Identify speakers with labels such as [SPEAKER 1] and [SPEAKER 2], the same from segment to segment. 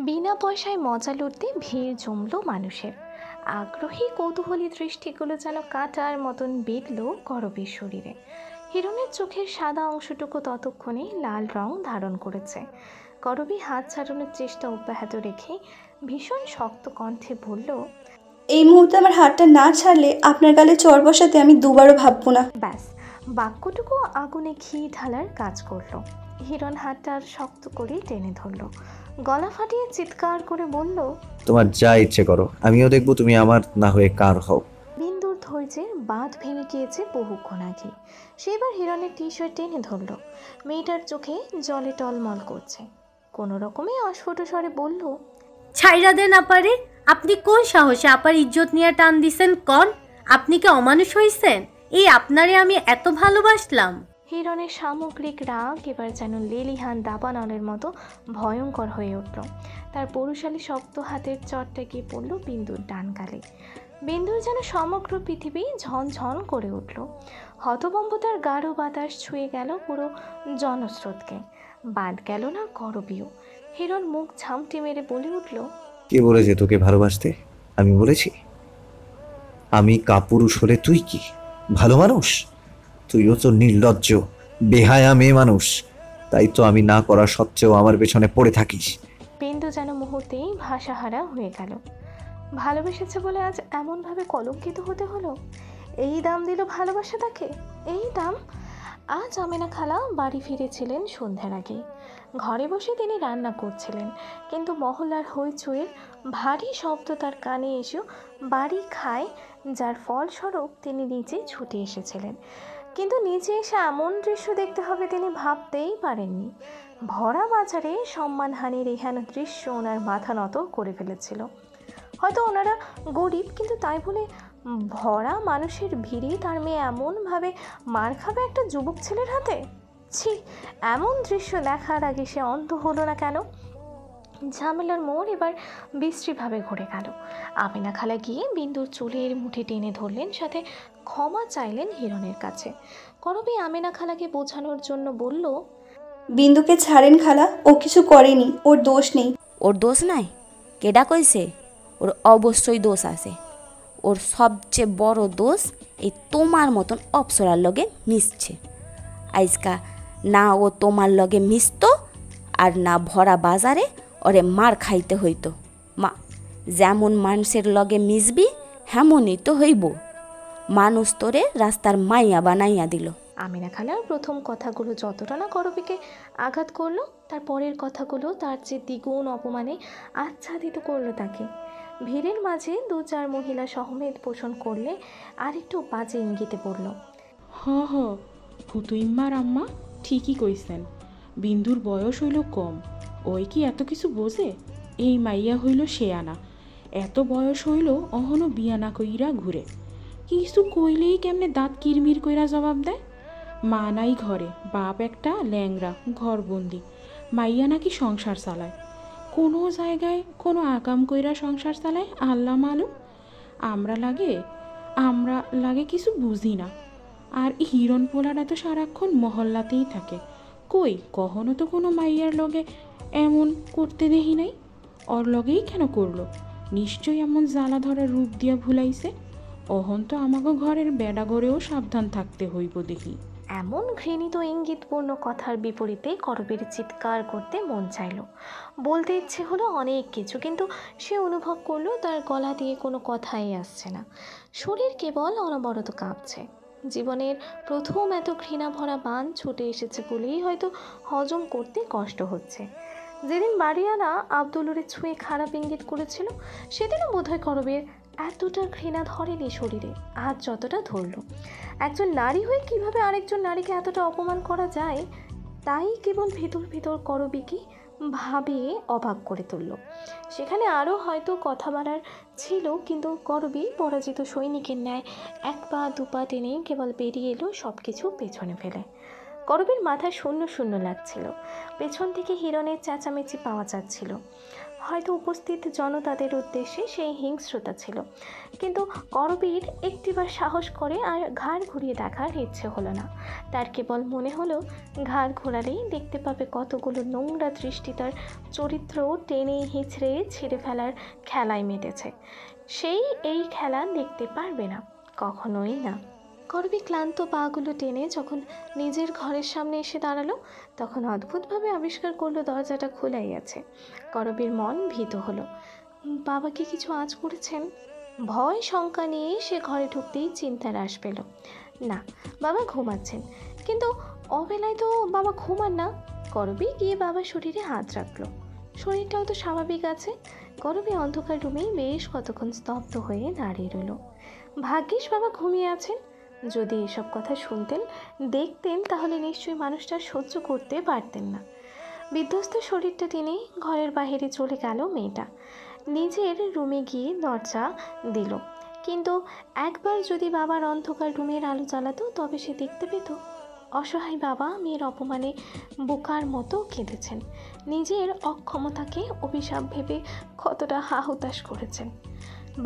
[SPEAKER 1] বিনা পয়সায় মজা লুটতে ভিড় জমলো মানুষের। আগ্রহী কৌতূহলী দৃষ্টিগুলো যেন কাঁটার মতন বিঁধল করবীর শরীরে। হিরণের চোখের সাদা অংশটুকু ততক্ষণে লাল রং ধারণ করেছে। করবী হাত ছাড়ানোর চেষ্টা অব্যাহত রেখে ভীষণ শক্ত কণ্ঠে বলল,
[SPEAKER 2] এই মুহূর্তে আমার হাতটা না ছাড়লে আপনার গালে চড় বসাতে আমি দুবারও ভাববো না।
[SPEAKER 1] ব্যাস, বাক্যটুকু আগুনে ঘি ঢালার কাজ করলো। হিরণ হাতটা আর শক্ত করে টেনে ধরল, গলা ফাটিয়ে চিৎকার করে বলল,
[SPEAKER 3] তোমার যা ইচ্ছে করো, আমিও দেখবো তুমি আমার না হয়ে কার হও।
[SPEAKER 1] বিন্দুর ধৈর্যের বাঁধ ভেঙে গিয়েছে বহুক্ষণ আগে। সেবার হিরণের টি শার্ট টেনে ধরল। মেয়েটার চোখে জলে টলমল করছে। কোনো রকমে অস্ফুট স্বরে বলল,
[SPEAKER 4] ছাইরা দেন আপারে। আপনি কোন সাহসে আপার ইজ্জত নিয়ে টান দিছেন কন? আপনি কি অমানুষ হইছেন? এই আপনারে আমি এত ভালোবাসলাম।
[SPEAKER 1] হিরণের সামগ্রিক রাগ এবার যেন লেলিহান দাবানলের মতো ভয়ঙ্কর হয়ে উঠল। তার পৌরুষালী শক্ত হাতের চটটা গিয়ে পড়ল বিন্দুর ডান গালে। বিন্দুর যেন সমগ্র পৃথিবী ঝনঝন করে উঠল। হতভম্বতার গাঢ় বাতাস ছুঁয়ে গেল পুরো জনস্রোতকে। বাদ গেল না করবীও। হিরণ মুখ ঝামটি মেরে বলে উঠল,
[SPEAKER 3] কে বলেছে তোকে ভালোবাসতে? আমি বলেছি? আমি কাপুরুষ হলে তুই কি ভালো মানুষ? তুইও তো নির্লজ্জ বেহায়া মেয়ে মানুষ। তাই তো আমি না করা সত্ত্বেও আমার পেছনে পড়ে থাকিস।
[SPEAKER 1] বিন্দু যেন মুহূর্তেই ভাষাহারা হয়ে গেল। ভালোবেসেছে বলে আজ এমনভাবে কলঙ্কিত হতে হলো? এই দাম দিল ভালোবাসা তাকে, এই দাম! আজ আমেনা খালা বাড়ি ফিরেছিলেন সন্ধ্যার আগেই। ঘরে বসে তিনি রান্না করছিলেন, কিন্তু মহল্লার হইচইয়ের ভারী শব্দ তার কানে এসেও বাড়ি খায়, যার ফলস্বরূপ তিনি নিচে ছুটে এসেছিলেন। কিন্তু নিচে এসে এমন দৃশ্য দেখতে হবে তিনি ভাবতেই পারেননি। ভরা বাজারে সম্মানহানির এহেন দৃশ্য ওনার মাথা নত করে ফেলেছিল। হয়তো ওনারা গরিব, কিন্তু তাই বলে ভরা মানুষের ভিড়ে তার মেয়ে এমনভাবে মার খাবে একটা যুবক ছেলের হাতে? ছি, এমন দৃশ্য দেখার আগে সে অন্ধ হলো না কেন? ঝামেলার মোড় এবার বিশ্রীভাবে ঘুরে গেল। আমেনা খালা গিয়ে বিন্দুর চুলের মুঠি টেনে ধরলেন, সাথে ক্ষমা চাইলেন হিরণের কাছে। করবী আমেনা খালাকে বোঝানোর জন্য বলল,
[SPEAKER 2] বিন্দুকে ছাড়েন খালা, ও কিছু করেনি, ওর দোষ নেই।
[SPEAKER 5] ওর দোষ নাই? কেডা কইছে? ওর অবশ্যই দোষ আছে। ওর সবচেয়ে বড় দোষ এই তোমার মতন অপসরার লগে মিশছে। আজকা না ও তোমার লগে মিশতো, আর না ভরা বাজারে ওরে মার খাইতে হইতো। মা, যেমন মানুষের লগে মিশবি হেমনই তো হইব। মানুষ তোরে রাস্তার মাইয়া বানাইয়া দিল।
[SPEAKER 1] আমিনা খালার প্রথম কথাগুলো যতটা না করবীকে আঘাত করলো, তার পরের কথাগুলো তার চেয়ে দ্বিগুণ অপমানে আচ্ছাদিত করলো তাকে। ভিড়ের মাঝে দু চার মহিলা সহমেদ পোষণ করলে আর একটু বাজে ইঙ্গিতে পড়ল,
[SPEAKER 6] হ হ, ফুতুইম্মার আম্মা ঠিকই কইছেন। বিন্দুর বয়স হইল কম, ওই কি এত কিছু বোঝে? এই মাইয়া হইল শেয়ানা, এত বয়স হইল অহনো বিয়া না কইরা ঘুরে। কিছু কইলেই কেমনে দাঁত কিরমির কইরা জবাব দেয়। মা নাই ঘরে, বাপ একটা ল্যাংরা ঘরবন্দি, মাইয়া নাকি সংসার চালায়। কোনো জায়গায় কোনো আকাম কইরা সংসার চালায় আল্লাহ মালুম। আমরা লাগে কিছু বুঝি না। আর হিরণ পোলারা তো সারাক্ষণ মহল্লাতেই থাকে, কই কখনো তো কোনো মাইয়ার লগে এমন করতে দেখি নাই। ওর লগেই কেন করলো? নিশ্চয়ই এমন জ্বালা ধরা রূপ দিয়া ভুলাইছে। অহন তো আমাকে ঘরের বেড়া গড়েও সাবধান থাকতে হইব দেখি।
[SPEAKER 1] এমন ঘৃণিত ইঙ্গিতপূর্ণ কথার বিপরীতে করবীর চিৎকার করতে মন চাইল। বলতে ইচ্ছে হলো অনেক কিছু, কিন্তু সে অনুভব করলো তার গলা দিয়ে কোনো কথাই আসছে না। শরীর কেবল অনবরত কাঁপছে। জীবনের প্রথম এত ঘৃণা ভরা বান ছুটে এসেছে বলেই হয়তো হজম করতে কষ্ট হচ্ছে। যেদিন বাড়িওয়ালা আব্দুলুরে ছুঁয়ে খারাপ ইঙ্গিত করেছিল, সেদিনও বোধহয় করবীর এতটা ঘৃণা ধরেনি শরীরে, আজ যতটা ধরল। একজন নারী হয়ে কিভাবে আরেকজন নারীকে এতটা অপমান করা যায়, তাই কেবল ভিতর ভিতর করবীকে ভাবিয়ে অবাক করে তুলল। সেখানে আরও হয়তো কথা বলার ছিল, কিন্তু করবী পরাজিত সৈনিকের ন্যায় এক পা দুপা টেনে কেবল বেরিয়ে এলো সব কিছু পেছনে ফেলে। করবীর মাথা শূন্য শূন্য লাগছিল। পেছন থেকে হিরণের চেঁচামেচি পাওয়া যাচ্ছিল। হয়তো উপস্থিত জনতাদের উদ্দেশ্যে সেই হিংস্রতা ছিল, কিন্তু করবীর একটিবার সাহস করে আর ঘাড় ঘুরিয়ে দেখার ইচ্ছে হলো না। তার কেবল মনে হলো ঘাড় ঘোরালেই দেখতে পাবে কতগুলো নোংরা দৃষ্টি তার চরিত্র টেনে হিঁচড়ে ছিঁড়ে ফেলার খেলায় মেতেছে। সেই এই খেলা দেখতে পারবে না, কখনোই না। করবী ক্লান্ত পাগুলো টেনে যখন নিজের ঘরের সামনে এসে দাঁড়ালো, তখন অদ্ভুতভাবে আবিষ্কার করলো দরজাটা খোলাই আছে। করবীর মন ভীত হলো। বাবা কি কিছু আঁচ করেছেন? ভয় শঙ্কা নিয়ে সে ঘরে ঢুকতেই চিন্তার হ্রাস পেল। না, বাবা ঘুমাচ্ছেন। কিন্তু অবেলায় তো বাবা ঘুমান না। করবী গিয়ে বাবার শরীরে হাত রাখলো। শরীরটাও তো স্বাভাবিক আছে। করবী অন্ধকার রুমেই বেশ কতক্ষণ স্তব্ধ হয়ে দাঁড়িয়ে রইল। ভাগ্যিস বাবা ঘুমিয়ে আছেন। যদি এসব কথা শুনতেন দেখতেন তাহলে নিশ্চয়ই মানুষটা সহ্য করতে পারতেন না। বিধ্বস্ত শরীরটা টেনে ঘরের বাইরে চলে গেল মেয়েটা। নিজের রুমে গিয়ে দরজা দিল, কিন্তু একবার যদি বাবার অন্ধকার রুমের আলো জ্বালাতো তবে সে দেখতে পেত অসহায় বাবা মেয়ের অপমানে বোকার মতো কেঁদেছেন। নিজের অক্ষমতাকে অভিশাপ ভেবে কতটা হাহুতাশ করেছেন।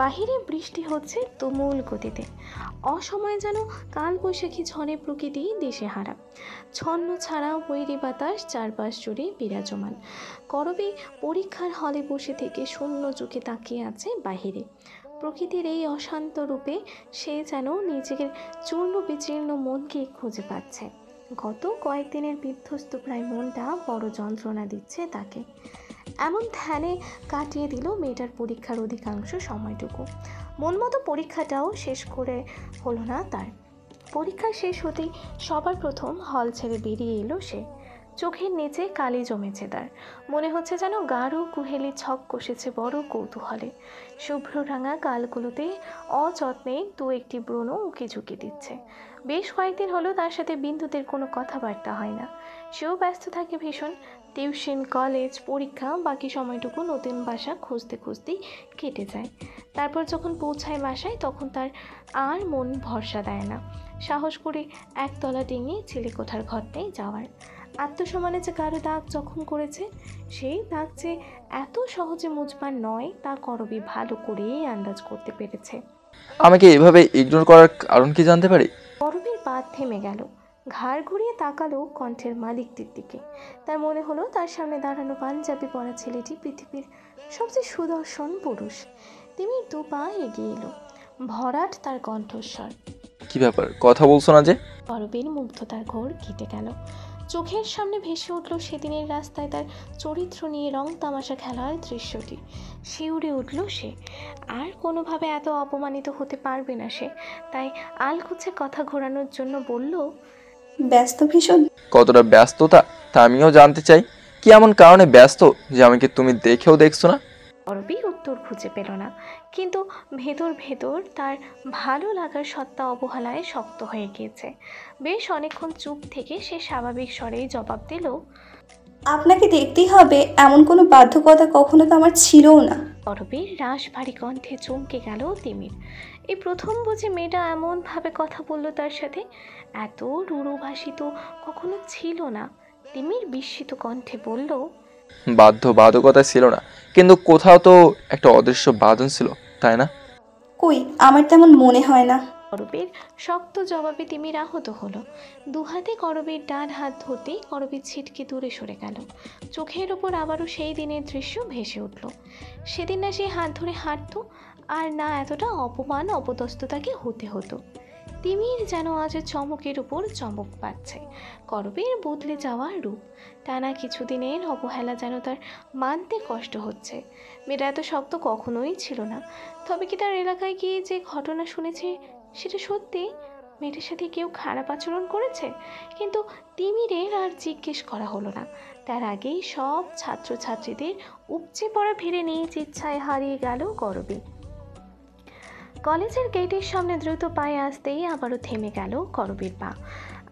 [SPEAKER 1] বাহিরে বৃষ্টি হচ্ছে তুমুল গতিতে। অসময়ে যেন কালবৈশাখী ঝড়ে প্রকৃতি দিশেহারা। ছন্ন ছাড়া বৈরী বাতাস চারপাশ জুড়ে বিরাজমান। করবী পরীক্ষার হলে বসে থেকে শূন্য চোখে তাকিয়ে আছে বাহিরে। প্রকৃতির এই অশান্ত রূপে সে যেন নিজের চূর্ণ বিচীর্ণ মনকে খুঁজে পাচ্ছে। গত কয়েকদিনের বিধ্বস্ত প্রায় মনটা বড় যন্ত্রণা দিচ্ছে তাকে। এমন ধ্যানে কাটিয়ে দিল মেয়েটার পরীক্ষার অধিকাংশ সময়টুকু। মন মতো পরীক্ষাটাও শেষ করে হলো না তার। পরীক্ষা শেষ হতেই সবার প্রথম হল ছেড়ে বেরিয়ে এলো সে। চোখের নিচে কালি জমেছে তার। মনে হচ্ছে যেন গাঢ় কুহেলি ছক কষেছে বড় কৌতূহলে। শুভ্র রাঙা গালগুলোতে অযত্নে দু একটি ব্রণ উঁকি ঝুঁকি দিচ্ছে। বেশ কয়েকদিন হলো তার সাথে বিন্দুদের কোনো কথাবার্তা হয় না। সেও ব্যস্ত থাকে ভীষণ। টিউশন, কলেজ, পরীক্ষা, বাকি সময়টুকু নতুন বাসা খুঁজতে খুঁজতেই কেটে যায়। তারপর যখন পৌঁছায় বাসায় তখন তার আর মন ভরসা দেয় না সাহস করে একতলা ডিঙিয়ে চিলেকোঠার ঘরটায় যাওয়ার। আত্মসম্মানে যে কারো দাগ জখম করেছে, সেই দাগ যে এত সহজে মুছবার নয় তা করবী ভালো করেই আন্দাজ করতে পেরেছে।
[SPEAKER 7] আমাকে এভাবে ইগনোর করার কারণ কি জানতে পারি?
[SPEAKER 1] করবীর পা থেমে গেল। ঘাড় ঘুরিয়ে তাকালো কণ্ঠের মালিকটির দিকে। তার মনে হলো তার সামনে দাঁড়ানো পাঞ্জাবি পরা ছেলেটি পৃথিবীর সবচেয়ে সুদর্শন পুরুষ। তিনি দু পা এগিয়ে এলো। ভরাট তার কণ্ঠস্বর।
[SPEAKER 7] কি ব্যাপার, কথা বলছো না যে?
[SPEAKER 1] করবীর মুগ্ধতার ঘোর কেটে গেল। চোখের সামনে ভেসে উঠল সেদিনের রাস্তায় তার চরিত্র নিয়ে রং তামাশা খেলার দৃশ্যটি। শিউরে উঠল সে। আর কোনোভাবে এত অপমানিত হতে পারবে না সে। তাই আলকুচে কথা ঘোরানোর জন্য বলল,
[SPEAKER 2] ব্যস্ত ভীষণ?
[SPEAKER 7] কতটা ব্যস্ততা তা আমিও জানতে চাই। কি এমন কারণে ব্যস্ত যে আমাকে তুমি দেখেও দেখছো না?
[SPEAKER 1] করবী উত্তর খুঁজে পেল না, কিন্তু ভেতর ভেতর তার ভালো লাগার সত্তা অবহেলায় শক্ত হয়ে গিয়েছে। বেশ অনেকক্ষণ চুপ থেকে সে স্বাভাবিক স্বরেই জবাব দিল,
[SPEAKER 2] আপনাকে দেখতেই হবে এমন কোনো বাধ্যকতা কখনো তো আমার ছিলও না।
[SPEAKER 1] করবীর রাশ ভারী কণ্ঠে চমকে গেল তিমির। এই প্রথম বুঝে মেয়েটা এমনভাবে কথা বলল তার সাথে। এত রূঢ়ভাষী তো কখনো ছিল না। তিমির বিস্মিত কণ্ঠে বলল,
[SPEAKER 7] বাধ্যবাধকতা ছিল না, কিন্তু কোথাও তো একটা অদৃশ্য বাঁধন ছিল, তাই না?
[SPEAKER 2] কই, আমার তেমন মনে হয় না।
[SPEAKER 1] করবীর শক্ত জবাবে তিমির আহত হলো। দুহাতে করবীর ডান হাত ধরতেই করবীর ছিটকে দূরে সরে গেল। চোখের ওপর আবারও সেই দিনের দৃশ্য ভেসে উঠল। সেদিন না সে হাত ধরে হাঁটতো, আর না এতটা অপমান অপদস্থতাকে হতে হতো। তিমির যেন আজ চমকের উপর চমক পাচ্ছে। করবীর বদলে যাওয়া রূপ, টানা কিছুদিনের অবহেলা যেন তার মানতে কষ্ট হচ্ছে। মেয়েটা এত শক্ত কখনোই ছিল না। তবে কি তার এলাকায় গিয়ে যে ঘটনা শুনেছে সেটা সত্যি? মেয়েটার সাথে কেউ খারাপ আচরণ করেছে? কিন্তু তিমিরের আর জিজ্ঞেস করা হলো না। তার আগেই সব ছাত্রছাত্রীদের উপচে পড়া ভিড়ে নিজ ইচ্ছায় হারিয়ে গেল করবী। কলেজের গেটের সামনে দ্রুত পায়ে আসতেই আবারও থেমে গেল করবীর পা।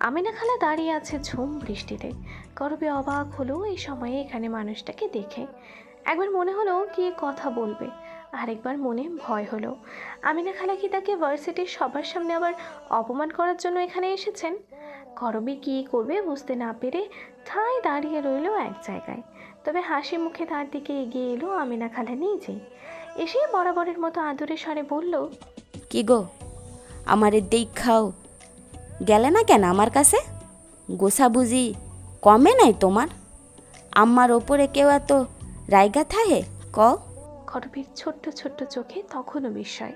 [SPEAKER 1] আমিনা খালা দাঁড়িয়ে আছে ঝুম বৃষ্টিতে। করবী অবাক হলো এই সময়ে এখানে মানুষটাকে দেখে। একবার মনে হলো কি কথা বলবে, আরেকবার মনে ভয় হলো। আমিনা খালা কি তাকে ভার্সিটির সবার সামনে আবার অপমান করার জন্য এখানে এসেছেন? করবী কী করবে বুঝতে না পেরে ঠায় দাঁড়িয়ে রইল এক জায়গায়। তবে হাসি মুখে তার দিকে এগিয়ে এলো আমিনা খালা নিজেই। এসে বরাবরের মতো আদুরে স্বরে বলল,
[SPEAKER 5] কি গো, আমারে দেখাও গেলে না কেন আমার কাছে? গোসা বুঝি কমে নাই তোমার? আমার ওপরে কেউ এত রাইগা থাহে ক?
[SPEAKER 1] করবীর ছোট্ট ছোট্ট চোখে তখনও বিস্ময়,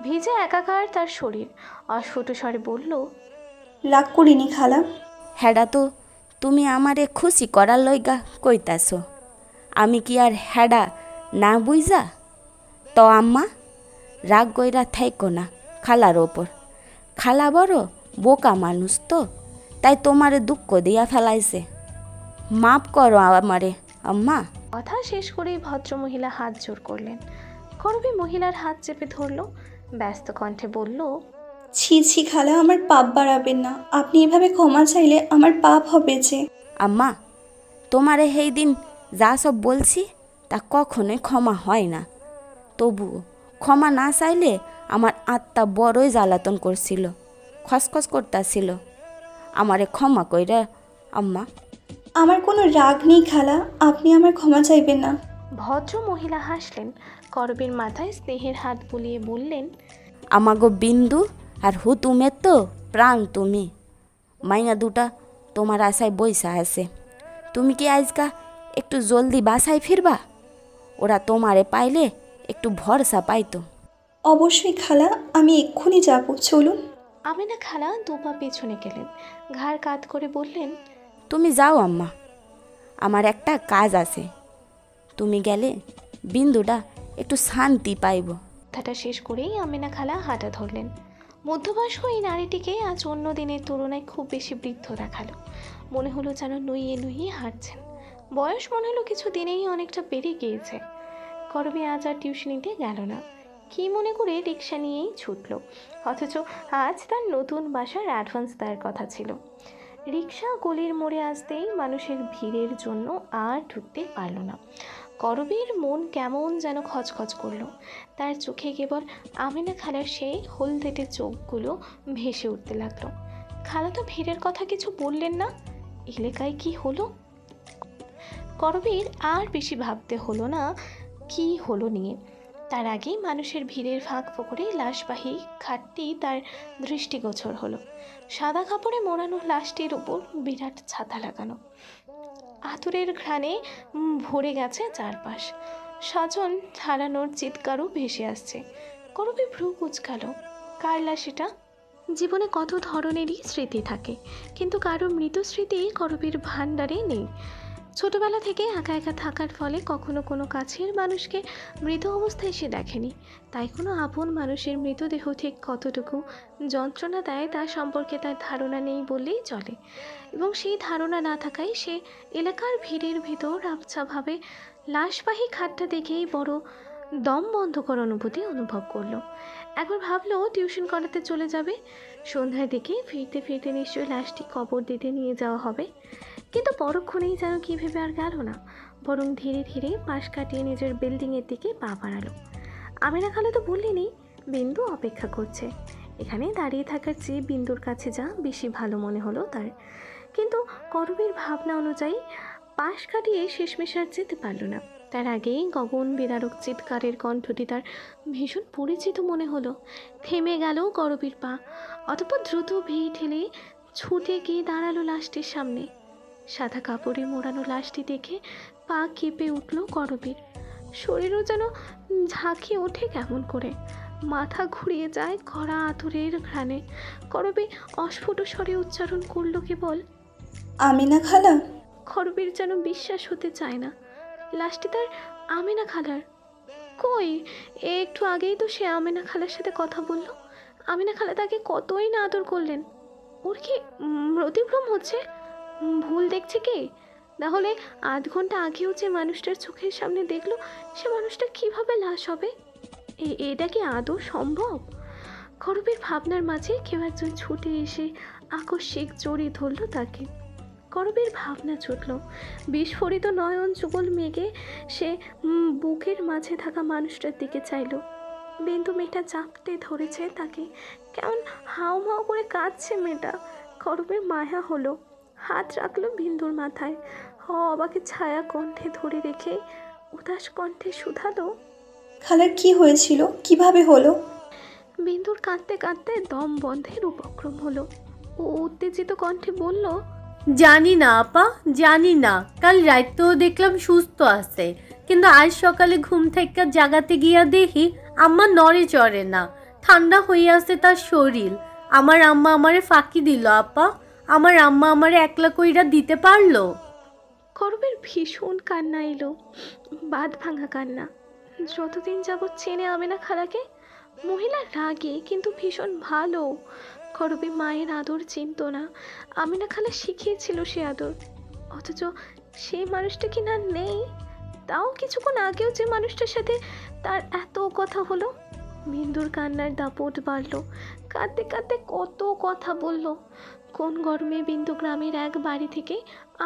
[SPEAKER 1] ভিজে একাকার তার শরীর। অস্ফুট স্বরে বলল,
[SPEAKER 2] রাগ করিনি খালা।
[SPEAKER 5] হেডা তো তুমি আমারে খুশি করার লইগা কইতাছ, আমি কি আর হেডা না বুঝা? তো আম্মা রাগ গইরা থাইকো না খালার ওপর। খালা বড় বোকা মানুষ তো, তাই তোমারে দুঃখ দিয়া ফেলাইছে। মাফ করো আমারে আম্মা।
[SPEAKER 1] কথা শেষ করেই ভদ্রমহিলা হাত জোর করলেন। করবী মহিলার হাত চেপে ধরল, ব্যস্ত কণ্ঠে বলল,
[SPEAKER 2] ছি ছি খালা, আমার পাপ বাড়াবেন না। আপনি এভাবে ক্ষমা চাইলে আমার পাপ হবে যে।
[SPEAKER 5] আম্মা, তোমারে সেই দিন যা সব বলছি তা কখনোই ক্ষমা হয় না। তবুও ক্ষমা না চাইলে আমার আত্মা বড়ই জ্বালাতন করছিল, খসখস করতেছিল। আমারে ক্ষমা কইরা আম্মা।
[SPEAKER 2] আমার কোনো রাগ নেই খালা, আপনি আমার ক্ষমা চাইবেন না।
[SPEAKER 1] ভদ্র মহিলা হাসলেন। করবীর মাথায় স্নেহের হাত বুলিয়ে বললেন,
[SPEAKER 5] আমাগো বিন্দু আর হুতুমের তো প্রাণ তুমি। মাইনা দুটা তোমার আশায় বইসা আছে। তুমি কি আজকা একটু জলদি বাসায় ফিরবা? ওরা তোমারে পাইলে একটু ভরসা পাইতো।
[SPEAKER 2] অবশ্যই খালা, আমি এক্ষুনি যাব, চলুন।
[SPEAKER 1] আমিনা খালা দুপা পেছনে গেলেন, ঘাড় কাত করে বললেন,
[SPEAKER 5] তুমি যাও আম্মা, আমার একটা কাজ আছে। তুমি গেলে বিন্দুটা একটু শান্তি পাইব।
[SPEAKER 1] কথাটা শেষ করেই আমিনা খালা হাঁটা ধরলেন। মধ্যবয়স্ক এই নারীটিকে আজ অন্য দিনের তুলনায় খুব বেশি বৃদ্ধ দেখালো। মনে হলো যেন নুইয়ে নুইয়ে হাঁটছেন। বয়স মনে হলো কিছু দিনেই অনেকটা বেড়ে গিয়েছে। করবী আজ আর টিউশনিতে গেল না, কি মনে করে রিক্সা নিয়েই ছুটল। অথচ আজ তার নতুন বাসার অ্যাডভান্স দেওয়ার কথা ছিল। রিক্সা গলির মোড়ে আসতেই মানুষের ভিড়ের জন্য আর ঢুকতে পারল না। করবীর মন কেমন যেন খচখচ করলো। তার চোখে কেবল আমিনা খালার সেই হলদেটে চোখগুলো ভেসে উঠতে লাগলো। খালা তো ভিড়ের কথা কিছু বললেন না, এলাকায় কি হলো? করবীর আর বেশি ভাবতে হলো না কি হলো নিয়ে। তার আগেই মানুষের ভিড়ের ফাঁক ফোকরে লাশবাহী খাটটি তার দৃষ্টিগোচর হলো। সাদা কাপড়ে মোড়ানো লাশটির উপর বিরাট ছাতা লাগানো। আতুরের ঘ্রাণে ভরে গেছে চারপাশ। স্বজন হারানোর চিৎকারও ভেসে আসছে। করবী ভ্রু কুচকালো। কার লাশ এটা? জীবনে কত ধরনেরই স্মৃতি থাকে, কিন্তু কারো মৃত স্মৃতি করবীর ভাণ্ডারে নেই। ছোটবেলা থেকে একা একা থাকার ফলে কখনো কোনো কাছের মানুষকে মৃত অবস্থায় সে দেখেনি। তাই কোনো আপন মানুষের মৃতদেহ ঠিক কতটুকু যন্ত্রণা দেয় তা সম্পর্কে তার ধারণা নেই বললেই চলে। এবং সেই ধারণা না থাকায় সে এলাকার ভিড়ের ভিতর আবছাভাবে লাশবাহী খাটটা দেখেই বড় দম বন্ধকর অনুভূতি অনুভব করলো। একবার ভাবলো টিউশন করাতে চলে যাবে। সন্ধ্যার দিকে ফিরতে ফিরতে নিশ্চয়ই লাশটি কবর দিতে নিয়ে যাওয়া হবে। কিন্তু পরক্ষণেই যেন কী ভেবে আর গেল না, বরং ধীরে ধীরে পাশ কাটিয়ে নিজের বিল্ডিংয়ের দিকে পা বাড়ালো। আমিনা খালা তো বললেনি বিন্দু অপেক্ষা করছে। এখানে দাঁড়িয়ে থাকার চেয়ে বিন্দুর কাছে যা বেশি ভালো মনে হলো তার। কিন্তু করবীর ভাবনা অনুযায়ী পাশ কাটিয়ে শেষমেশ আর যেতে পারল না। তার আগেই গগন বিদারক চিৎকারের কণ্ঠটি তার ভীষণ পরিচিত মনে হলো। থেমে গেল করবীর পা। অতঃপর দ্রুত ভিড় ঠেলে ছুটে গিয়ে দাঁড়ালো লাশটির সামনে। সাদা কাপড়ে মোড়ানো লাশটি দেখে পা কেঁপে উঠল করবীর। শরীরও যেন ঝাঁকি ওঠে কেমন করে, মাথা ঘুরিয়ে যায় কড়া আতুরের ঘ্রাণে। করবী অস্ফুট স্বরে উচ্চারণ করলো কেবল,
[SPEAKER 2] আমিনা খালা।
[SPEAKER 1] করবীর যেন বিশ্বাস হতে চায় না লাশটি তার আমিনা খালার। কই, একটু আগেই তো সে আমিনা খালার সাথে কথা বলল। আমিনা খালা তাকে কতই না আদর করলেন। ওর কি মতিভ্রম হচ্ছে? ভুল দেখছে কে? তাহলে আধ ঘন্টা আগেও যে মানুষটার চোখের সামনে দেখলো সে মানুষটা কিভাবে লাশ হবে? এটা কি আদৌ সম্ভব? করবীর ভাবনার মাঝে কেউ একজন ছুটে এসে আকস্মিক জড়িয়ে ধরল তাকে। করবীর ভাবনা ছুটল। বিস্ফোরিত নয়ন যুগল মেঘে সে বুকের মাঝে থাকা মানুষটার দিকে চাইল। বিন্দু মেয়েটা চাপতে ধরেছে তাকে, কেমন হাউ মাউ করে কাঁদছে মেয়েটা। করবীর মায়া হলো, হাত রাখলো বিন্দুর মাথায়। অবাকে ছায়া কণ্ঠে ধরে রেখে উদাস কণ্ঠে শুধালো।
[SPEAKER 2] খালার কি হয়েছিল, কিভাবে হলো?
[SPEAKER 1] বিন্দুর কাঁদতে কাঁদতে দম বন্ধের উপক্রম হলো। ও উত্তেজিত কণ্ঠে বলল,
[SPEAKER 4] জানি না আপা, জানি না। কাল রাতেও দেখলাম সুস্থ আছে, কিন্তু আজ সকালে ঘুম থেকে জাগাতে গিয়া দেখি আম্মা নড়ে চড়ে না, ঠান্ডা হয়ে আছে তার শরীর। আমার আম্মা আমারে ফাঁকি দিল আপা, আমার আম্মা আমারে একলা কইরা দিতে পারলো?
[SPEAKER 1] করবের ভীষণ কান্না এলো, বাঁধ ভাঙা কান্না। যতদিন যাবৎ চেনে আমেনা খালাকে, মহিলা রাগে কিন্তু ভীষণ ভালো। করবে মায়ের আদর চিনত না, আমেনা খালা শিখিয়েছিল সে আদর। অথচ সেই মানুষটা কি না নেই? তাও কিছুক্ষণ আগেও যে মানুষটার সাথে তার এত কথা হলো। বিন্দুর কান্নার দাপট বাড়ল, কাঁদতে কাঁদতে কত কথা বলল। কোন গরমে বিন্দু গ্রামের এক বাড়ি থেকে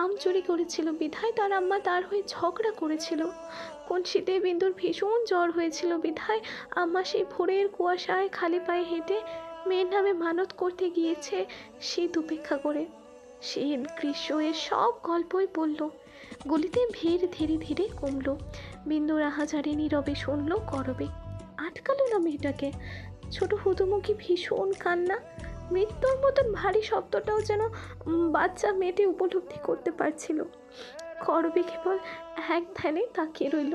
[SPEAKER 1] আম চুরি করেছিল বিধায় তার আম্মা তার হয়ে ঝগড়া করেছিল। কোন শীতে বিন্দুর ভীষণ জ্বর হয়েছিল বিধায় আম্মা সেই ভোরের কুয়াশায় খালি পায়ে হেঁটে মেয়ের নামে মানত করতে গিয়েছে শীত উপেক্ষা করে। শীত গ্রীষ্ম এর সব গল্পই বলল। গলিতে ভিড় ধীরে ধীরে কমলো। বিন্দুর আহাজারে নীরবে শুনলো করবে, আটকালো না মেয়েটাকে। ছোট হুতুমুখী ভীষণ কান্না, মৃত্যুর মতন ভারী শব্দটাও যেন বাচ্চা মেয়েটি উপলব্ধি করতে পারছিল। করবে কেবল এক ধ্যানে তাকিয়ে রইল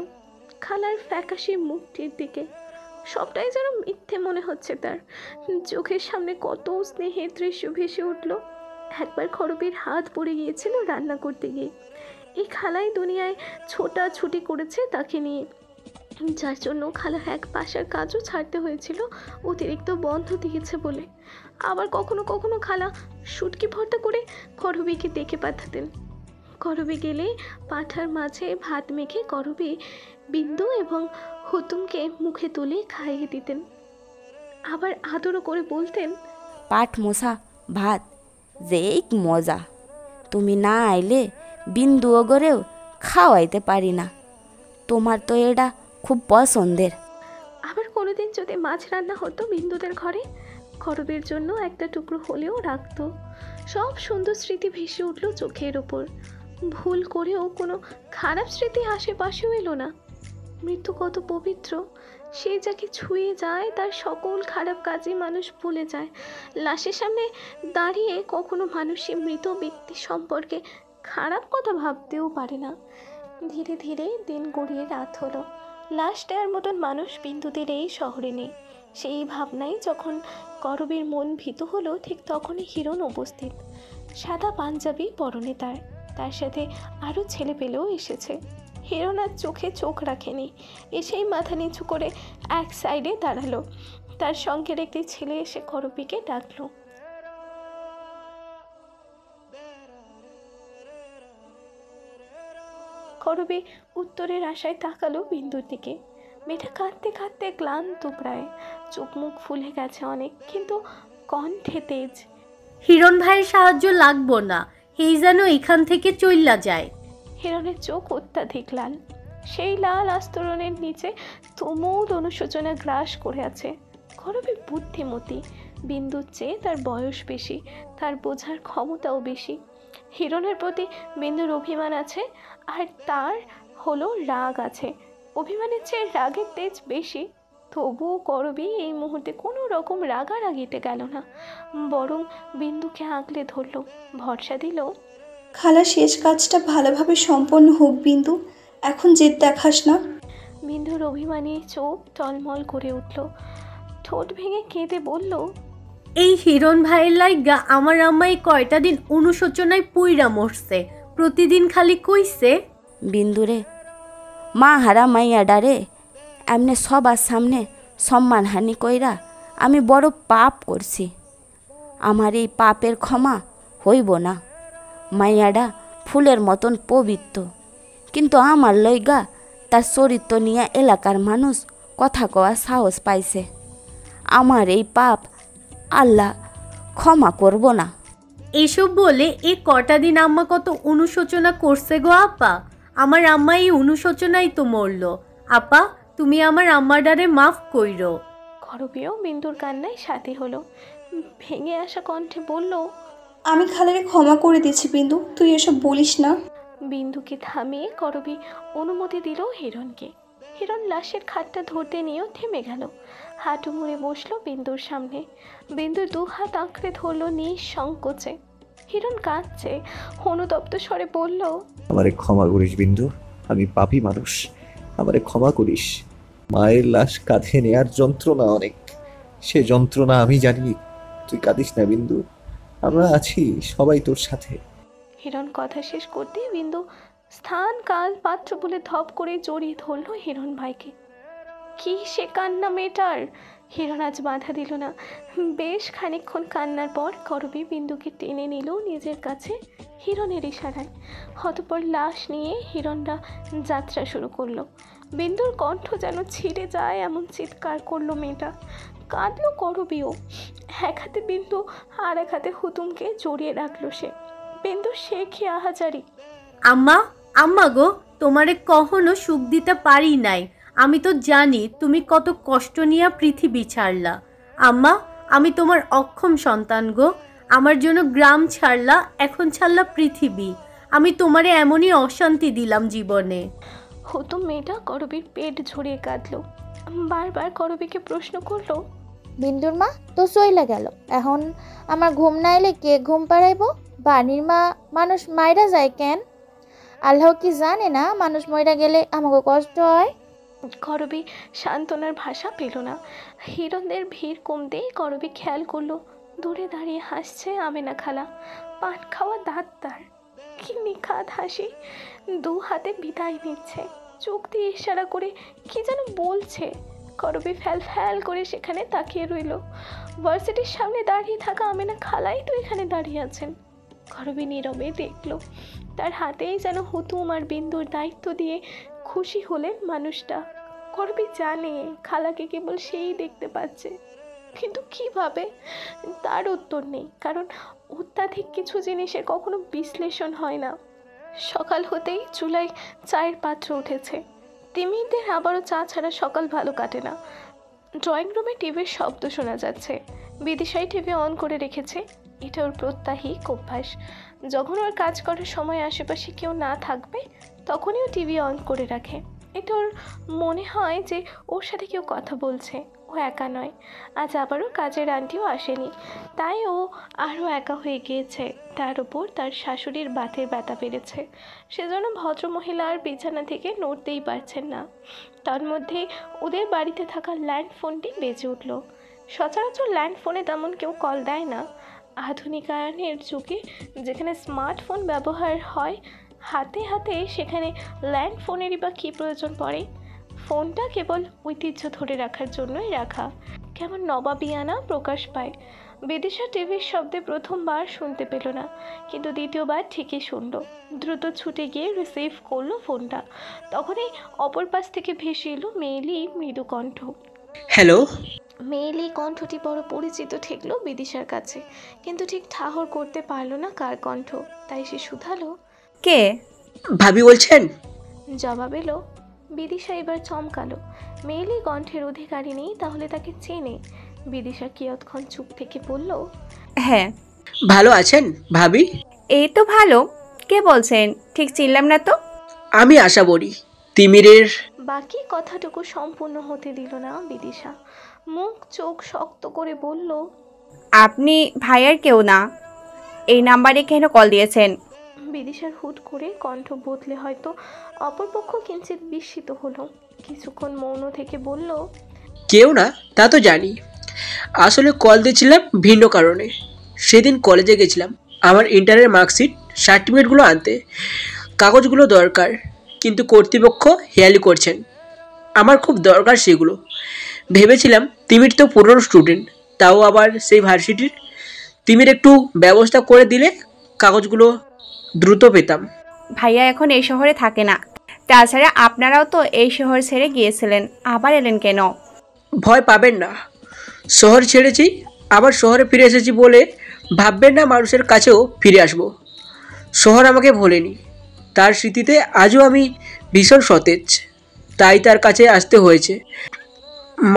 [SPEAKER 1] খালার ফ্যাকাশে মুখটির দিকে। সবটাই যেন মিথ্যে মনে হচ্ছে তার। চোখের সামনে কত স্নেহের দৃশ্য ভেসে উঠল। একবার খরবের হাত পড়ে গিয়েছিল রান্না করতে গিয়ে। এই খালাই দুনিয়ায় ছোটাছুটি করেছে তাকে নিয়ে, যার জন্য খালা এক বাসার কাজও ছাড়তে হয়েছিল অতিরিক্ত বন্ধ দিয়েছে বলে। আবার কখনো কখনো খালা শুটকি ভর্তা করে করবিকে ডেকে পাঠাতেন। করবি গেলে পাঠার মাঝে ভাত মেখে করবি বিন্দু এবং হুতুমকে মুখে তুলে খাইয়ে দিতেন। আবার আদরও করে বলতেন,
[SPEAKER 5] পাট মশা ভাত যেই মজা, তুমি না আইলে বিন্দু গড়েও খাওয়াইতে পারি না, তোমার তো এটা খুব পছন্দের।
[SPEAKER 1] আবার কোনোদিন যদি মাছ রান্না হতো বিন্দুদের ঘরে, করবের জন্য একটা টুকরো হলেও রাখতো। সব সুন্দর স্মৃতি ভেসে উঠল চোখের ওপর। ভুল করেও কোনো খারাপ স্মৃতি আশেপাশেও এলো না। মৃত্যু কত পবিত্র, সে যাকে ছুঁয়ে যায় তার সকল খারাপ কাজই মানুষ ভুলে যায়। লাশের সামনে দাঁড়িয়ে কখনো মানুষ সে মৃত ব্যক্তি সম্পর্কে খারাপ কথা ভাবতেও পারে না। ধীরে ধীরে দিন গড়িয়ে রাত হলো। লাশ দেওয়ার মতন মানুষ বিন্দুদের এই শহরে নেই। সেই ভাবনায় যখন করবের মন ভীত হলো, ঠিক তখনই হিরণ উপস্থিত। সাদা পাঞ্জাবি পরনে তার সাথে আরও ছেলে পেলেও এসেছে। হিরণ আর চোখে চোখ রাখেনি, এসেই মাথা নিচু করে এক সাইডে দাঁড়ালো। তার সঙ্গের একটি ছেলে এসে করবিকে ডাকলো। করবি উত্তরের আশায় তাকালো বিন্দুর দিকে। মেয়েটা কাঁদতে কাঁদতে ক্লান্ত প্রায়, চোখ মুখ ফুলে গেছে অনেক, কিন্তু কণ্ঠে তেজ।
[SPEAKER 4] হিরণ ভাইয়ের সাহায্য লাগবো না, এই যেন এখান থেকে চইল্লা যায়।
[SPEAKER 1] হিরণের চোখ অত্যাধিক লাল, সেই লাল আস্তরণের নিচে তুমুল অনুশোচনা গ্রাস করে আছে। করবি বুদ্ধিমতী, বিন্দুর চেয়ে তার বয়স বেশি, তার বোঝার ক্ষমতাও বেশি। হিরণের প্রতি বিন্দুর অভিমান আছে, আর তার হলো রাগ আছে। অভিমানের চেয়ে রাগের তেজ বেশি। তবুও করবি এই মুহূর্তে কোনো রকম রাগারাগিতে গেল না, বরং বিন্দুকে আগলে ধরল, ভরসা দিল,
[SPEAKER 2] খালা শেষ কাজটা ভালোভাবে সম্পন্ন হোক বিন্দু, এখন জেদ দেখাস না।
[SPEAKER 1] বিন্দুর অভিমানী চোখ টলমল করে উঠল, ঠোঁট ভেঙে কেঁদে বলল,
[SPEAKER 4] এই হিরণ ভাইয়ের লাইগা আমার আম্মাই কয়টা দিন অনুশোচনায় পুইরা মরছে, প্রতিদিন খালি কইছে,
[SPEAKER 5] বিন্দুরে মা হারা মাইয়া ডারে এমনি সবার সামনে সম্মানহানি কইরা আমি বড় পাপ করছি, আমার এই পাপের ক্ষমা হইব না। মাইয়াডা ফুলের মতন পবিত্র, কিন্তু আমার লইগা তার চরিত্র নিয়ে এলাকার মানুষ কথা কওয়ার সাহস পাইছে। আমার এই পাপ আল্লাহ ক্ষমা করব না।
[SPEAKER 4] এসব বলে এ কটা দিন আম্মা কত অনুশোচনা করছে গো আপা। আমার আম্মা এই অনুশোচনাই তো মরল। আপা তুমি আমার আম্মাডারে মাফ কইরো।
[SPEAKER 1] করবিও বিন্দুর কান্নায় সাথী হলো, ভেঙে আসা কণ্ঠে বলল,
[SPEAKER 2] আমি খালারে ক্ষমা করে দিচ্ছি বিন্দু, তুই এসব বলিস না।
[SPEAKER 1] বিন্দুকে থামিয়ে করবী অনুমতি দিল হিরণকে। হিরণ লাশের খাটটা ধরতে নিয়েও থেমে গেল। হাঁটু মুড়ে বসলো বিন্দুর সামনে। বিন্দুর 2 হাত আঁকড়ে ধরল নিঃসংকোচে। হিরণ কাঁদছে, অনুতপ্ত স্বরে বলল,
[SPEAKER 3] আমারে ক্ষমা করিস বিন্দু, আমি পাপী মানুষ, আমারে ক্ষমা করিস। মায়ের লাশ কাঁধে নেয়ার যন্ত্রণা অনেক, সে যন্ত্রণা আমি জানি। তুই কাঁদিস না বিন্দু, আমরা আছি সবাই তোর সাথে।
[SPEAKER 1] হিরণ কথা শেষ করতেই বিন্দু স্থান কাল পাত্র বলে ধপ করে জড়িয়ে ধরল হিরণ ভাইকে। কি সে কান্না মেয়েটার! হিরণ আজ বাধা দিল না। বেশ খানিকক্ষণ কান্নার পর করবী বিন্দুকে টেনে নিল নিজের কাছে হিরণের ইশারায়। অতঃপর লাশ নিয়ে হিরণরা যাত্রা শুরু করলো। বিন্দুর কণ্ঠ যেন ছিঁড়ে যায় এমন চিৎকার করলো মেয়েটা। কাঁদলো করবীও। এক হাতে বিন্দু আর এক হাতে হুতুমকে জড়িয়ে রাখলো সে। বিন্দু সে কি আহাজারি!
[SPEAKER 4] আম্মা, আম্মা গো, তোমারে কখনো সুখ দিতে পারি নাই। আমি তো জানি তুমি কত কষ্ট নিয়ে পৃথিবী ছাড়লা। আম্মা, আমি তোমার অক্ষম সন্তান গো। আমার জন্য গ্রাম ছাড়লা, এখন ছাড়লা পৃথিবী। আমি তোমারে এমনই অশান্তি দিলাম জীবনে।
[SPEAKER 1] হুতুম মেয়েটা করবীর পেট ঝরিয়ে কাঁদলো। বারবার করবীকে প্রশ্ন করলো,
[SPEAKER 8] বিন্দুর মা তো চইলা গেল, এখন আমার ঘুম না এলে কে ঘুম পাড়াইব? বাড়ির মা মানুষ মাইরা যায় কেন? আল্লাহ কি জানে না মানুষ মইরা গেলে আমাকে কষ্ট হয়?
[SPEAKER 1] করবী সান্ত্বনার ভাষা পেল না। হিরণদের ভিড় কমতেই করবী খেয়াল করলো দূরে দাঁড়িয়ে হাসছে আমেনা খালা। পান খাওয়া দাঁত তার, কি নিখাত হাসি! 2 হাতে বিদায় নিচ্ছে, চোখ দিয়ে ইশারা করে কি যেন বলছে। করবী ফ্যাল ফ্যাল করে সেখানে তাকিয়ে রইল। ভার্সিটির সামনে দাঁড়িয়ে থাকা আমেনা খালাই তো এখানে দাঁড়িয়ে আছেন। করবী নীরবে দেখল। তার হাতেই যেন হুতুম আর বিন্দুর দায়িত্ব দিয়ে খুশি হলেন মানুষটা। করবী জানে খালাকে কেবল সেই দেখতে পাচ্ছে, কিন্তু কিভাবে তার উত্তর নেই, কারণ অত্যাধিক কিছু জিনিসের কখনো বিশ্লেষণ হয় না। সকাল হতেই চুলায় চায়ের পাত্র উঠেছে। তিমিরদের আবারও চা ছাড়া সকাল ভালো কাটে না। ড্রয়িং রুমে টিভির শব্দ শোনা যাচ্ছে। বিদিশাই টিভি অন করে রেখেছে। এটা ওর প্রত্যাহিক অভ্যাস। যখন ওর কাজ করার সময় আশেপাশে কেউ না থাকবে তখনই ও টিভি অন করে রাখে। এটা ওর মনে হয় যে ওর সাথে কেউ কথা বলছে, ও একা নয়। আজ আবারও কাজের আন্টিও আসেনি, তাই ও আরও একা হয়ে গিয়েছে। তার উপর তার শাশুড়ির বাতের ব্যথা বেড়েছে, সেজন্য ভদ্রমহিলা আর বিছানা থেকে নড়তেই পারছেন না। তার মধ্যে ওদের বাড়িতে থাকা ল্যান্ড ফোনটি বেজে উঠল। সচরাচর ল্যান্ড ফোনে তেমন কেউ কল দেয় না। আধুনিকায়নের যুগে যেখানে স্মার্টফোন ব্যবহার হয় হাতে হাতে, সেখানে ল্যান্ড ফোনেরই বা কী প্রয়োজন পড়ে? ফোনটা কেবল ঐতিহ্য ধরে রাখার জন্যই রাখা। কেমন নবাবিয়ানা প্রকাশ পায়। বিদিশা টিভির শব্দে প্রথমবার শুনতে পেল না, কিন্তু দ্বিতীয়বার ঠিকই শুনল। দ্রুত ছুটে গিয়ে রিসিভ করলো ফোনটা। তখনই অপর পাশ থেকে ভেসে এলো মেয়েলি মৃদু কণ্ঠ।
[SPEAKER 9] হ্যালো।
[SPEAKER 1] মেয়েলি কণ্ঠটি বড় পরিচিত ঠেকলো বিদিশার কাছে, কিন্তু ঠিক ঠাহর করতে পারল না কার কণ্ঠ। তাই সে শুধালো,
[SPEAKER 2] কে?
[SPEAKER 9] ভাবি বলছেন?
[SPEAKER 1] জবাব এলো। বিদিশা এবার চমকালো। মেয়েলি কণ্ঠের অধিকারী নেই, তাহলে তাকে চেনে। বিদিশা কিয়ৎক্ষণ চুপ থেকে বলল,
[SPEAKER 2] হ্যাঁ।
[SPEAKER 9] ভালো আছেন ভাবি?
[SPEAKER 2] এই তো ভালো। কে বলছেন? ঠিক চিনলাম না তো।
[SPEAKER 9] আমি আশা করি তিমিরের।
[SPEAKER 1] বাকি কথাটুকু সম্পূর্ণ হতে দিল না বিদিশা। মুখ চোখ শক্ত করে বলল,
[SPEAKER 2] আপনি ভাইয়ার কেউ না, এই নাম্বারে কেন কল দিয়েছেন?
[SPEAKER 1] বিদিশার হুট করে কণ্ঠ বদলে হয়তো অপরপক্ষ কিঞ্চিত বিস্মিত হলো। কিছুক্ষণ মৌন থেকে বলল,
[SPEAKER 9] কেউ না তা তো জানি, আসলে কল দিয়েছিলাম ভিন্ন কারণে। সেদিন কলেজে গেছিলাম আমার ইন্টারের মার্কশিট সার্টিফিকেটগুলো আনতে। কাগজগুলো দরকার, কিন্তু কর্তৃপক্ষ হেয়ালি করছেন। আমার খুব দরকার সেগুলো। ভেবেছিলাম তিমির তো পুরনো স্টুডেন্ট, তাও আবার সেই ভার্সিটির। তিমির একটু ব্যবস্থা করে দিলে কাগজগুলো দ্রুত পেতাম।
[SPEAKER 2] ভাইয়া এখন এই শহরে থাকে না, তাছাড়া আপনারাও তো এই শহর ছেড়ে গিয়েছিলেন, আবার এলেন কেন?
[SPEAKER 9] ভয় পাবেন না, শহর ছেড়েছি আবার শহরে ফিরে এসেছি বলে ভাববেন না মানুষের কাছেও ফিরে আসব। শহর আমাকে ভোলেনি, তার স্মৃতিতে আজও আমি ভীষণ সতেজ, তাই তার কাছে আসতে হয়েছে।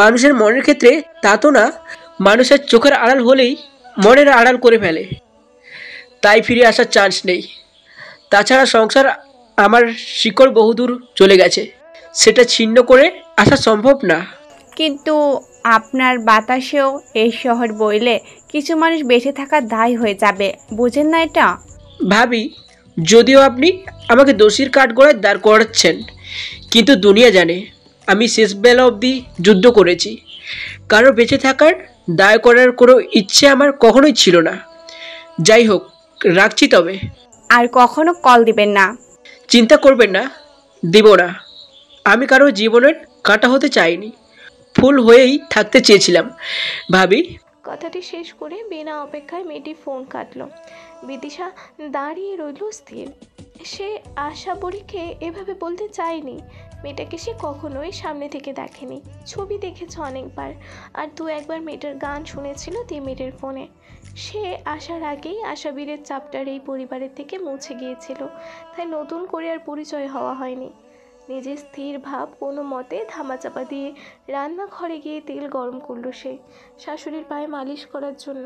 [SPEAKER 9] মানুষের মনের ক্ষেত্রে তা তো না, মানুষের চোখের আড়াল হলেই মনের আড়াল করে ফেলে, তাই ফিরে আসার চান্স নেই। তাছাড়া সংসার আমার শিকড় বহুদূর চলে গেছে, সেটা ছিন্ন করে আসা সম্ভব না।
[SPEAKER 2] কিন্তু আপনার বাতাসেও এই শহর বইলে কিছু মানুষ বেঁচে থাকার দায় হয়ে যাবে, বুঝেন না এটা?
[SPEAKER 9] ভাবি, যদিও আপনি আমাকে দোষীর কাঠগড়ায় দাঁড় করাচ্ছেন, কিন্তু দুনিয়া জানে আমি শেষ বেলা অবধি যুদ্ধ করেছি। কারো বেঁচে থাকার দায় করার কোনো ইচ্ছে আমার কখনোই ছিল না। যাই হোক, রাখছি তবে।
[SPEAKER 2] আর কখনো কল দিবেন না।
[SPEAKER 9] চিন্তা করবেন না, দিব না। আমি কারো জীবনের কাঁটা হতে চাইনি, ফুল হয়েই থাকতে চেয়েছিলাম ভাবি।
[SPEAKER 1] কথাটি শেষ করে বিনা অপেক্ষায় মেয়েটি ফোন কাটলো। বিদিশা দাঁড়িয়ে রইল স্থির। সে আশা বড়িকে এভাবে বলতে চায়নি। মেয়েটাকে সে কখনোই সামনে থেকে দেখেনি, ছবি দেখেছে অনেকবার, আর দু একবার মেয়েটার গান শুনেছিল মেয়েটার ফোনে। সে আসার আগেই আশাবীরের চাপটার এই পরিবারের থেকে মুছে গিয়েছিল, তাই নতুন করে আর পরিচয় হওয়া হয়নি। নিজের স্থির ভাব কোনো মতে ধামাচাপা দিয়ে রান্নাঘরে গিয়ে তেল গরম করলো সে। শাশুড়ির পায়ে মালিশ করার জন্য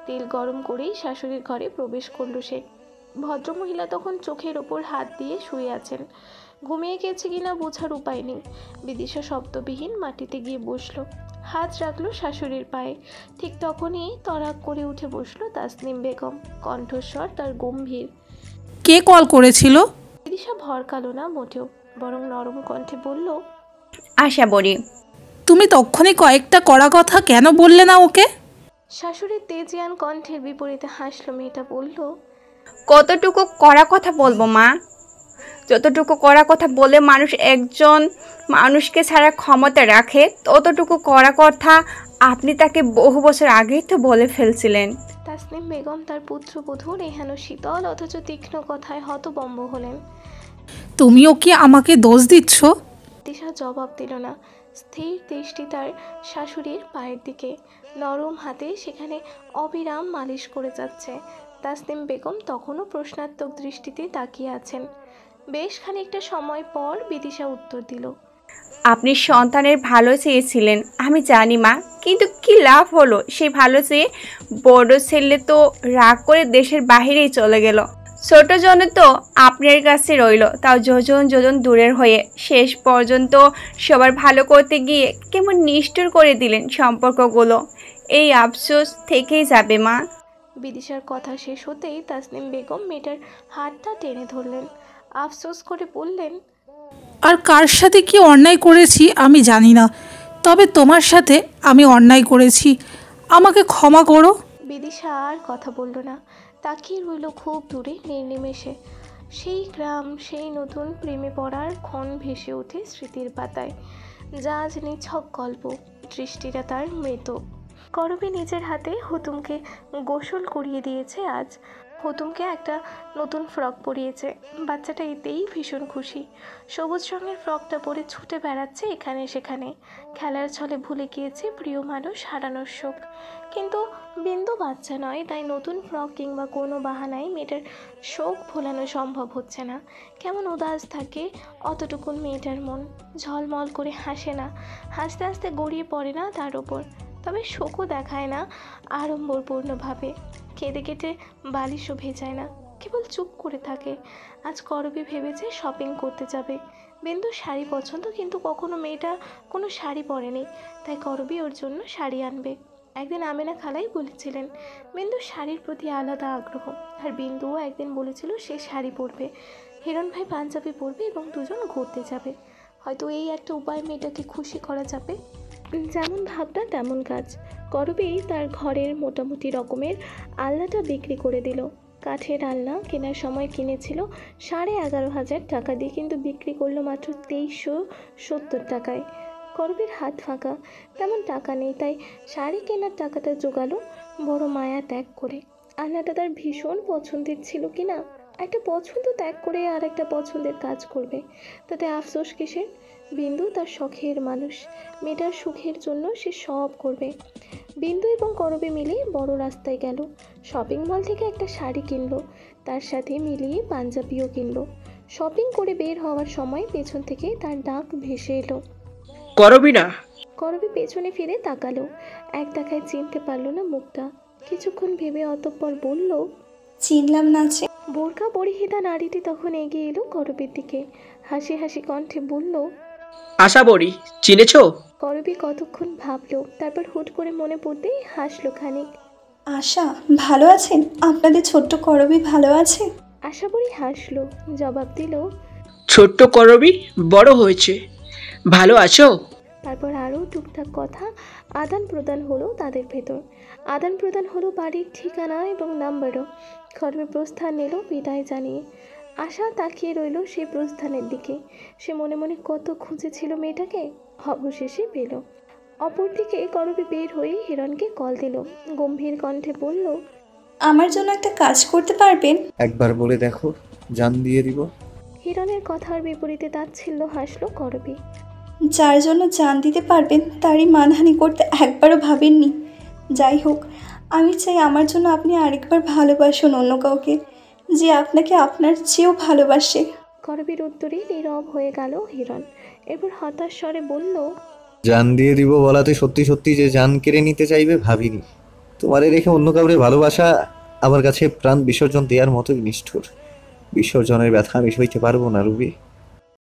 [SPEAKER 1] তেল গরম করেই শাশুড়ির ঘরে প্রবেশ করলো সে। ভদ্রমহিলা তখন চোখের ওপর হাত দিয়ে শুয়ে আছেন, ঘুমিয়ে গেছে কিনা বোঝার উপায় নেই। বিদিশা শব্দবিহীন মাটিতে গিয়ে বসলো, হাত রাখলো শাশুড়ির পায়ে। ঠিক তখনই তড়াক করে উঠে বসলো তাসনিম বেগম, কণ্ঠস্বর তার গম্ভীর।
[SPEAKER 10] কে কল করেছিল?
[SPEAKER 1] বিদিশা ভরকালো না মোটেও, বরং নরম কণ্ঠে বলল,
[SPEAKER 2] আশা বড়ি।
[SPEAKER 10] তুমি তখনই কয়েকটা কড়া কথা কেন বললে না ওকে?
[SPEAKER 1] শাশুড়ির তেজিয়ান কণ্ঠের বিপরীতে হাসলো মেয়েটা, বলল,
[SPEAKER 2] কতটুকু কড়া কথা বলবো মা? যতটুকু কড়া কথা বলে মানুষ একজন মানুষকে ছাড়া ক্ষমতা রাখে, ততটুকু কড়া কথা আপনি তাকে বহু বছর আগেই তো বলে ফেলছিলেন।
[SPEAKER 1] তাসনিম বেগম তার পুত্রবধূর এহেন শীতল অথচ তীক্ষ্ণ কথায় হতবম্ব হলেন।
[SPEAKER 10] তুমিও কি আমাকে দোষ দিচ্ছ?
[SPEAKER 1] দিশা জবাব দিল না, স্থির দৃষ্টি তার শাশুড়ির পায়ের দিকে, নরম হাতে সেখানে অবিরাম মালিশ করে যাচ্ছে। তাসনিম বেগম তখনও প্রশ্নাত্মক দৃষ্টিতে তাকিয়ে আছেন। বেশ খানিকটা সময় পর বিদিশা উত্তর দিল,
[SPEAKER 2] আপনি সন্তানের ভালো চেয়েছিলেন, আমি জানি মা, কিন্তু কি লাভ হলো সেই ভালো চেয়ে? বড় ছেলে তো রাগ করে দেশের বাহিরেই চলে গেল, ছোট জন তো আপনার কাছে রইল, তাও যোজন যোজন দূরের হয়ে। শেষ পর্যন্ত সবার ভালো করতে গিয়ে কেমন নিষ্ঠুর করে দিলেন সম্পর্কগুলো। এই আফসোস থেকেই যাবে মা।
[SPEAKER 1] বিদিশার কথা শেষ হতেই তাসনিম বেগম মেয়েটার হাতটা টেনে ধরলেন, আফসোস করে বললেন,
[SPEAKER 10] আর কার সাথে কি অন্যায় করেছি আমি জানি না, তবে তোমার সাথে আমি অন্যায় করেছি, আমাকে ক্ষমা করো।
[SPEAKER 1] বিদিশা আর কথা বলল না, তাকিয়ে রইল খুব দূরে নির্নিমেষে। সেই গ্রাম, সেই নতুন প্রেমে পড়ার ক্ষণ ভেসে ওঠে স্মৃতির পাতায়, যা আজ নিছক গল্প, দৃষ্টিটা তার মৃত। করবী নিজের হাতে হুতুমকে গোসল করিয়ে দিয়েছে আজ। হুতুমকে একটা নতুন ফ্রক পরিয়েছে, বাচ্চাটা এতেই ভীষণ খুশি। সবুজ রঙের ফ্রকটা পরে ছুটে বেড়াচ্ছে এখানে সেখানে, খেলার ছলে ভুলে গিয়েছে প্রিয় মানুষ হারানোর শোক। কিন্তু বিন্দু বাচ্চা নয়, তাই নতুন ফ্রক কিংবা কোনো বাহানায় মেয়েটার শোক ভোলানো সম্ভব হচ্ছে না। কেমন উদাস থাকে অতটুকুন মেয়েটার মন, ঝলমল করে হাসে না, হাসতে হাসতে গড়িয়ে পড়ে না তার ওপর, তবে শোকও দেখায় না আড়ম্বরপূর্ণভাবে, কেঁদে কেটে বালিশও ভেজায় না, কেবল চুপ করে থাকে। আজ করবী ভেবেছে শপিং করতে যাবে। বিন্দু শাড়ি পছন্দ, কিন্তু কখনো মেয়েটা কোনো শাড়ি পরেনি, তাই করবী ওর জন্য শাড়ি আনবে। একদিন আমেনা খালাই বলেছিলেন বিন্দুর শাড়ির প্রতি আলাদা আগ্রহ, আর বিন্দুও একদিন বলেছিল সে শাড়ি পরবে, হিরণ ভাই পাঞ্জাবি পরবে এবং দুজন ঘুরতে যাবে। হয়তো এই একটা উপায় মেয়েটাকে খুশি করা যাবে। যেমন ভাবনা তেমন কাজ। করবী তার ঘরের মোটামুটি রকমের আলনাটা বিক্রি করে দিল। কাঠের আলনা কেনার সময় কিনেছিল 11,500 টাকা দিয়ে, কিন্তু বিক্রি করলো মাত্র 2370 টাকায়। করবীর হাত ফাঁকা, তেমন টাকা নেই, তাই শাড়ি কেনার টাকাটা জোগালো বড় মায়া ত্যাগ করে। আলনাটা তার ভীষণ পছন্দের ছিল কিনা, একটা পছন্দ ত্যাগ করে আর একটা পছন্দের কাজ করবে, তাতে আফসোস কিসের? বিন্দু তার শখের মানুষ, মেয়েটার সুখের জন্য সে সব করবে। বিন্দু এবং করবী মিলে বড় রাস্তায় গেল, শপিং মল থেকে একটা শাড়ি কিনলো, তার সাথে মিলিয়ে পাঞ্জাবিও কিনলো। শপিং করে বের হওয়ার সময় পেছন থেকে তার ডাক ভেসে এলো,
[SPEAKER 9] করবি না?
[SPEAKER 1] করবী পেছনে ফিরে তাকালো, এক দেখায় চিনতে পারলো না মুখটা। কিছুক্ষণ ভেবে অতঃপর বলল,
[SPEAKER 11] চিনলাম না যে।
[SPEAKER 1] বোরকা পরিহিতা নারীটি তখন এগিয়ে এলো করবীর দিকে, হাসি হাসি কণ্ঠে বলল।
[SPEAKER 9] আশা বড়ি চিনেছো?
[SPEAKER 1] করবী কতক্ষণ ভাবলো, তারপর হুট করে মনে পড়তেই হাসলো খানিক।
[SPEAKER 11] আশা ভালো আছেন? আপনাদের ছোট্ট করবী ভালো আছে?
[SPEAKER 1] আশা বড়ি হাসলো, জবাব দিল।
[SPEAKER 9] ছোট্ট করবি বড় হয়েছে, ভালো আছো?
[SPEAKER 1] তারপর আরও টুকটাক কথা আদান প্রদান হলো তাদের ভেতর। আদান প্রদান হলো বাড়ির ঠিকানা এবং নাম্বারও। করবী প্রস্থান নিল বিদায় জানিয়ে। আশা তাকিয়ে রইল সেই প্রস্থানের দিকে। সে মনে মনে কত খুঁজেছিল মেয়েটাকে, অবশেষে পেল। অপরদিকে করবী বের হয়ে হিরণকে কল দিল, গম্ভীর কণ্ঠে বলল।
[SPEAKER 11] আমার জন্য একটা কাজ করতে পারবেন?
[SPEAKER 3] একবার বলে দেখো, জান দিয়ে দিব।
[SPEAKER 1] হিরণের কথার বিপরীতে তাচ্ছিল্য হাসলো করবী।
[SPEAKER 11] যার জন্য জান দিতে পারবেন তারই মানহানি করতে একবারও ভাবেননি। যাই হোক, আমি চাই আমার জন্য আপনি আরেকবার ভালোবাসুন অন্য কাউকে, যে আপনাকে আপনার চেয়েও ভালোবাসে।
[SPEAKER 1] করবীর উত্তরে নীরব হয়ে গেল হিরণ। এবার হতাশ স্বরে বলল।
[SPEAKER 3] জান দিয়ে দিব বলাতে সত্যি সত্যি যে জান কেড়ে নিতে চাইবে ভাবিনি। তোমারে রেখে অন্য কাউরে ভালোবাসা আমার কাছে প্রাণ বিসর্জন দেওয়ার মতোই নিষ্ঠুর। বিসর্জনের ব্যথা আমি সইতে পারবো না রুবি।